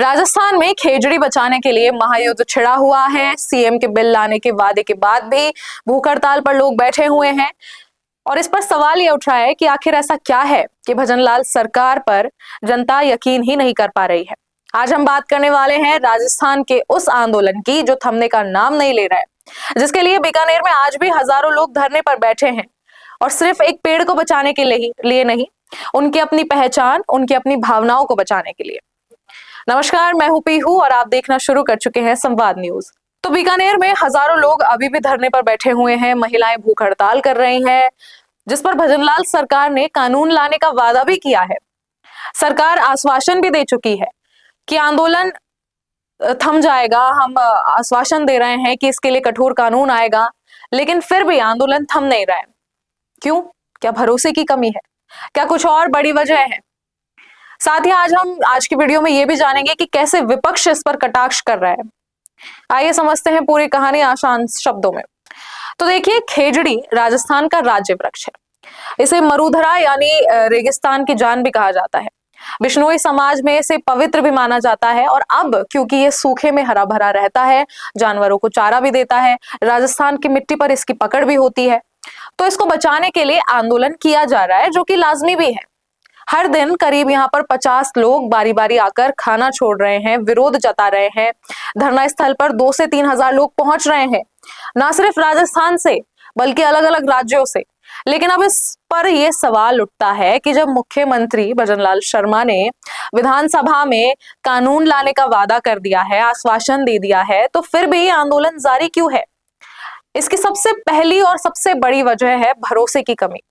राजस्थान में खेजड़ी बचाने के लिए महायुद्ध छिड़ा हुआ है। सीएम के बिल लाने के वादे के बाद भी भूख हड़ताल पर लोग बैठे हुए हैं और इस पर सवाल ये उठ रहा है कि आखिर ऐसा क्या है कि भजनलाल सरकार पर जनता यकीन ही नहीं कर पा रही है। आज हम बात करने वाले हैं राजस्थान के उस आंदोलन की जो थमने का नाम नहीं ले रहा है, जिसके लिए बीकानेर में आज भी हजारों लोग धरने पर बैठे हैं और सिर्फ एक पेड़ को बचाने के लिए नहीं, उनकी अपनी पहचान, उनकी अपनी भावनाओं को बचाने के लिए। नमस्कार, मैं हूं पीहू और आप देखना शुरू कर चुके हैं संवाद न्यूज। तो बीकानेर में हजारों लोग अभी भी धरने पर बैठे हुए हैं, महिलाएं भूख हड़ताल कर रही हैं, जिस पर भजनलाल सरकार ने कानून लाने का वादा भी किया है। सरकार आश्वासन भी दे चुकी है कि आंदोलन थम जाएगा। हम आश्वासन दे रहे हैं कि इसके लिए कठोर कानून आएगा, लेकिन फिर भी आंदोलन थम नहीं रहा है। क्यों? क्या भरोसे की कमी है? क्या कुछ और बड़ी वजह है? साथ ही आज की वीडियो में ये भी जानेंगे कि कैसे विपक्ष इस पर कटाक्ष कर रहा है। आइए समझते हैं पूरी कहानी आसान शब्दों में। तो देखिए, खेजड़ी राजस्थान का राज्य वृक्ष है। इसे मरुधरा यानी रेगिस्तान की जान भी कहा जाता है। बिश्नोई समाज में इसे पवित्र भी माना जाता है और अब क्योंकि ये सूखे में हरा भरा रहता है, जानवरों को चारा भी देता है, राजस्थान की मिट्टी पर इसकी पकड़ भी होती है, तो इसको बचाने के लिए आंदोलन किया जा रहा है, जो कि लाजमी भी है। हर दिन करीब यहाँ पर 50 लोग बारी बारी आकर खाना छोड़ रहे हैं, विरोध जता रहे हैं। धरना स्थल पर 2 से 3 हजार लोग पहुंच रहे हैं, ना सिर्फ राजस्थान से बल्कि अलग अलग राज्यों से। लेकिन अब इस पर यह सवाल उठता है कि जब मुख्यमंत्री भजनलाल शर्मा ने विधानसभा में कानून लाने का वादा कर दिया है, आश्वासन दे दिया है, तो फिर भी आंदोलन जारी क्यों है? इसकी सबसे पहली और सबसे बड़ी वजह है भरोसे की कमी।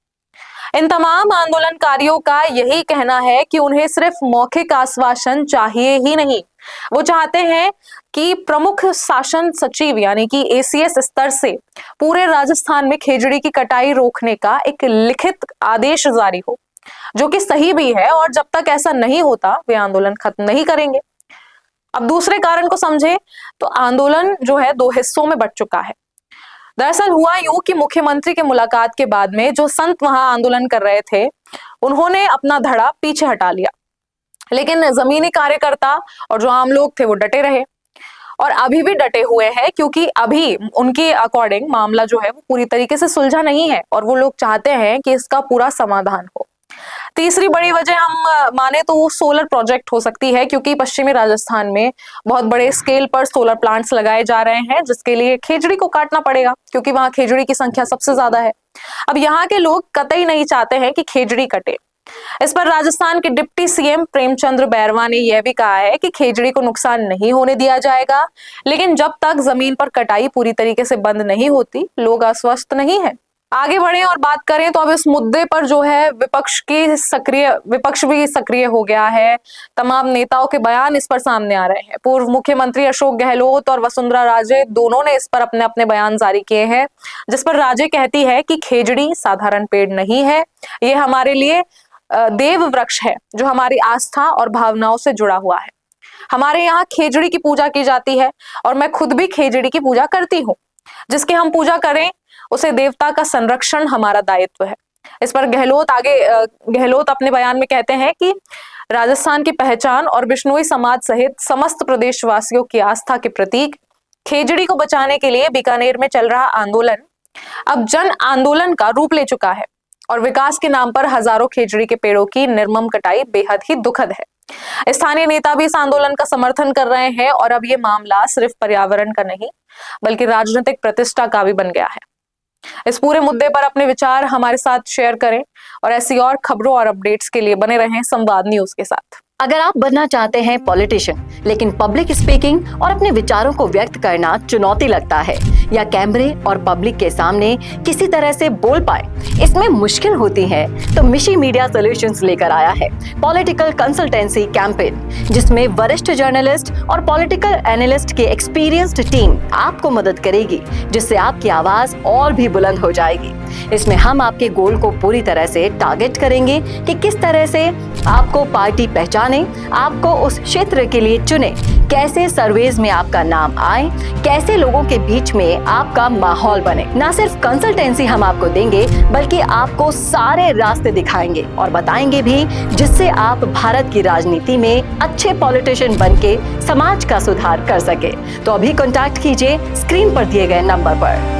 इन तमाम आंदोलनकारियों का यही कहना है कि उन्हें सिर्फ मौखिक आश्वासन चाहिए ही नहीं, वो चाहते हैं कि प्रमुख शासन सचिव यानी कि एसीएस स्तर से पूरे राजस्थान में खेजड़ी की कटाई रोकने का एक लिखित आदेश जारी हो, जो कि सही भी है, और जब तक ऐसा नहीं होता वे आंदोलन खत्म नहीं करेंगे। अब दूसरे कारण को समझे तो आंदोलन जो है 2 हिस्सों में बंट चुका है। दरअसल हुआ यूं कि मुख्यमंत्री के मुलाकात के बाद में जो संत वहां आंदोलन कर रहे थे, उन्होंने अपना धड़ा पीछे हटा लिया, लेकिन जमीनी कार्यकर्ता और जो आम लोग थे वो डटे रहे और अभी भी डटे हुए हैं, क्योंकि अभी उनके अकॉर्डिंग मामला जो है वो पूरी तरीके से सुलझा नहीं है और वो लोग चाहते हैं कि इसका पूरा समाधान हो। तीसरी बड़ी वजह हम माने तो वो सोलर प्रोजेक्ट हो सकती है, क्योंकि पश्चिमी राजस्थान में बहुत बड़े स्केल पर सोलर प्लांट्स लगाए जा रहे हैं, जिसके लिए खेजड़ी को काटना पड़ेगा, क्योंकि वहां खेजड़ी की संख्या सबसे ज्यादा है। अब यहाँ के लोग कतई नहीं चाहते हैं कि खेजड़ी कटे। इस पर राजस्थान के डिप्टी सीएम प्रेमचंद्र बैरवा ने यह भी कहा है कि खेजड़ी को नुकसान नहीं होने दिया जाएगा, लेकिन जब तक जमीन पर कटाई पूरी तरीके से बंद नहीं होती, लोग आश्वस्त नहीं है। आगे बढ़े और बात करें तो अब इस मुद्दे पर जो है विपक्ष भी सक्रिय हो गया है। तमाम नेताओं के बयान इस पर सामने आ रहे हैं। पूर्व मुख्यमंत्री अशोक गहलोत और वसुंधरा राजे दोनों ने इस पर अपने अपने बयान जारी किए हैं, जिस पर राजे कहती है कि खेजड़ी साधारण पेड़ नहीं है, ये हमारे लिए देव वृक्ष है, जो हमारी आस्था और भावनाओं से जुड़ा हुआ है। हमारे यहाँ खेजड़ी की पूजा की जाती है और मैं खुद भी खेजड़ी की पूजा करती हूँ। जिसकी हम पूजा करें उसे देवता का संरक्षण हमारा दायित्व है। इस पर गहलोत अपने बयान में कहते हैं कि राजस्थान की पहचान और बिश्नोई समाज सहित समस्त प्रदेशवासियों की आस्था के प्रतीक खेजड़ी को बचाने के लिए बीकानेर में चल रहा आंदोलन अब जन आंदोलन का रूप ले चुका है और विकास के नाम पर हजारों खेजड़ी के पेड़ों की निर्मम कटाई बेहद ही दुखद है। स्थानीय नेता भी इस आंदोलन का समर्थन कर रहे हैं और अब ये मामला सिर्फ पर्यावरण का नहीं बल्कि राजनीतिक प्रतिष्ठा का भी बन गया है। इस पूरे मुद्दे पर अपने विचार हमारे साथ शेयर करें और ऐसी और खबरों और अपडेट्स के लिए बने रहें संवाद न्यूज के साथ। अगर आप बनना चाहते हैं पॉलिटिशियन, लेकिन पब्लिक स्पीकिंग और अपने विचारों को व्यक्त करना चुनौती लगता है, या कैमरे और पब्लिक के सामने किसी तरह से बोल पाए इसमें मुश्किल होती है, तो मिशी मीडिया सॉल्यूशंस लेकर आया है पॉलिटिकल कंसल्टेंसी कैंपेन, जिसमें वरिष्ठ जर्नलिस्ट और पॉलिटिकल एनालिस्ट की एक्सपीरियंस्ड टीम आपको मदद करेगी, जिससे आपकी आवाज और भी बुलंद हो जाएगी। इसमें हम आपके गोल को पूरी तरह से टारगेट करेंगे कि किस तरह से आपको पार्टी पहचाने, आपको उस क्षेत्र के लिए चुने, कैसे सर्वेज में आपका नाम आए, कैसे लोगों के बीच में आपका माहौल बने। ना सिर्फ कंसल्टेंसी हम आपको देंगे बल्कि आपको सारे रास्ते दिखाएंगे और बताएंगे भी, जिससे आप भारत की राजनीति में अच्छे पॉलिटिशियन बनके समाज का सुधार कर सके। तो अभी कांटेक्ट कीजिए स्क्रीन पर दिए गए नंबर पर।